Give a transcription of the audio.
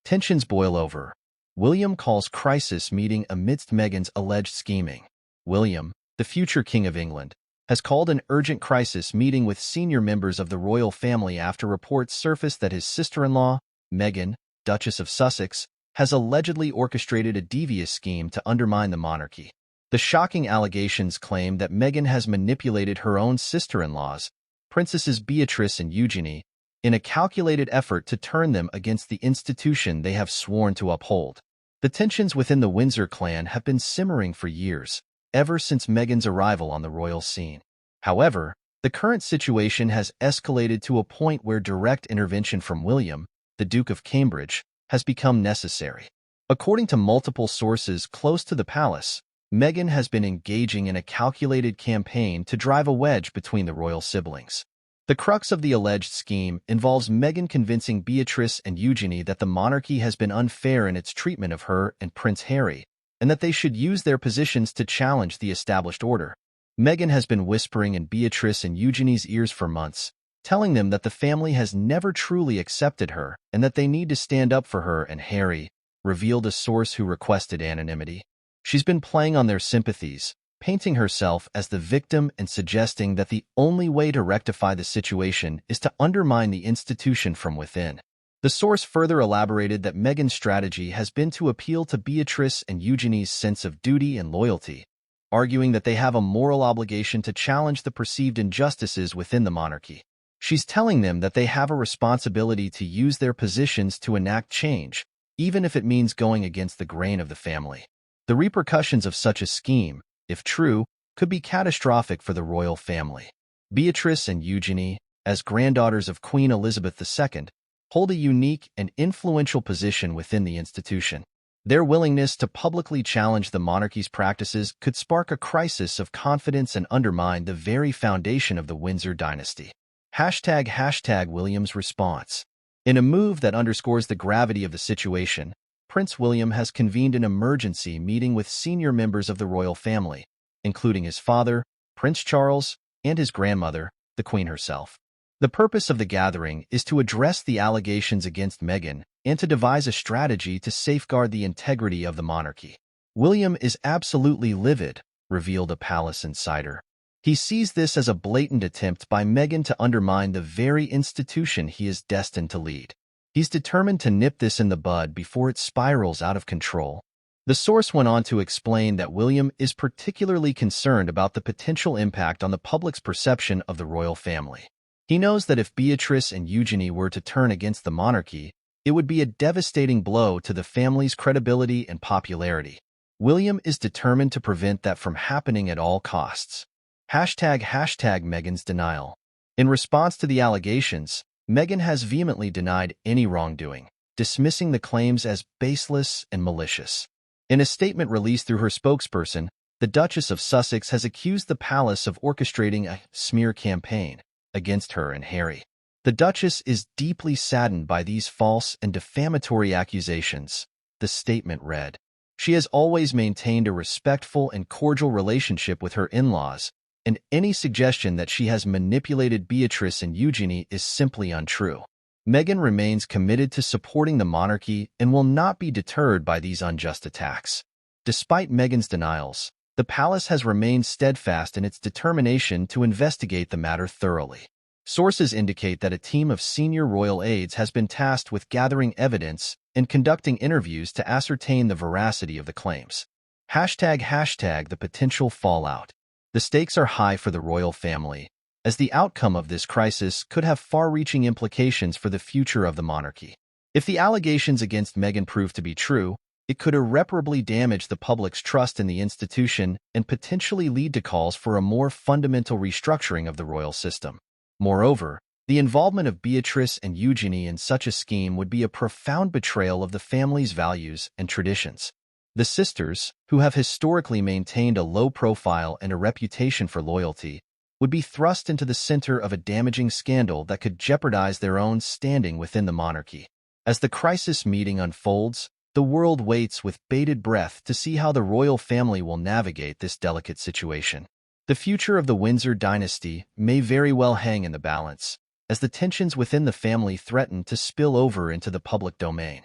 Tensions boil over. William calls crisis meeting amidst Meghan's alleged scheming. William, the future King of England, has called an urgent crisis meeting with senior members of the royal family after reports surfaced that his sister-in-law, Meghan, Duchess of Sussex, has allegedly orchestrated a devious scheme to undermine the monarchy. The shocking allegations claim that Meghan has manipulated her own sister-in-laws, Princesses Beatrice and Eugenie, in a calculated effort to turn them against the institution they have sworn to uphold. The tensions within the Windsor clan have been simmering for years, ever since Meghan's arrival on the royal scene. However, the current situation has escalated to a point where direct intervention from William, the Duke of Cambridge, has become necessary. According to multiple sources close to the palace, Meghan has been engaging in a calculated campaign to drive a wedge between the royal siblings. The crux of the alleged scheme involves Meghan convincing Beatrice and Eugenie that the monarchy has been unfair in its treatment of her and Prince Harry, and that they should use their positions to challenge the established order. Meghan has been whispering in Beatrice and Eugenie's ears for months, telling them that the family has never truly accepted her and that they need to stand up for her and Harry, revealed a source who requested anonymity. She's been playing on their sympathies, painting herself as the victim and suggesting that the only way to rectify the situation is to undermine the institution from within. The source further elaborated that Meghan's strategy has been to appeal to Beatrice and Eugenie's sense of duty and loyalty, arguing that they have a moral obligation to challenge the perceived injustices within the monarchy. She's telling them that they have a responsibility to use their positions to enact change, even if it means going against the grain of the family. The repercussions of such a scheme, if true, could be catastrophic for the royal family. Beatrice and Eugenie, as granddaughters of Queen Elizabeth II, hold a unique and influential position within the institution. Their willingness to publicly challenge the monarchy's practices could spark a crisis of confidence and undermine the very foundation of the Windsor dynasty. #William's response. In a move that underscores the gravity of the situation, Prince William has convened an emergency meeting with senior members of the royal family, including his father, Prince Charles, and his grandmother, the Queen herself. The purpose of the gathering is to address the allegations against Meghan and to devise a strategy to safeguard the integrity of the monarchy. William is absolutely livid, revealed a palace insider. He sees this as a blatant attempt by Meghan to undermine the very institution he is destined to lead. He's determined to nip this in the bud before it spirals out of control. The source went on to explain that William is particularly concerned about the potential impact on the public's perception of the royal family. He knows that if Beatrice and Eugenie were to turn against the monarchy, it would be a devastating blow to the family's credibility and popularity. William is determined to prevent that from happening at all costs. #Meghan's denial. In response to the allegations, Meghan has vehemently denied any wrongdoing, dismissing the claims as baseless and malicious. In a statement released through her spokesperson, the Duchess of Sussex has accused the palace of orchestrating a smear campaign against her and Harry. The Duchess is deeply saddened by these false and defamatory accusations, the statement read. She has always maintained a respectful and cordial relationship with her in-laws, and any suggestion that she has manipulated Beatrice and Eugenie is simply untrue. Meghan remains committed to supporting the monarchy and will not be deterred by these unjust attacks. Despite Meghan's denials, the palace has remained steadfast in its determination to investigate the matter thoroughly. Sources indicate that a team of senior royal aides has been tasked with gathering evidence and conducting interviews to ascertain the veracity of the claims. #The potential fallout. The stakes are high for the royal family, as the outcome of this crisis could have far-reaching implications for the future of the monarchy. If the allegations against Meghan prove to be true, it could irreparably damage the public's trust in the institution and potentially lead to calls for a more fundamental restructuring of the royal system. Moreover, the involvement of Beatrice and Eugenie in such a scheme would be a profound betrayal of the family's values and traditions. The sisters, who have historically maintained a low profile and a reputation for loyalty, would be thrust into the center of a damaging scandal that could jeopardize their own standing within the monarchy. As the crisis meeting unfolds, the world waits with bated breath to see how the royal family will navigate this delicate situation. The future of the Windsor dynasty may very well hang in the balance, as the tensions within the family threaten to spill over into the public domain.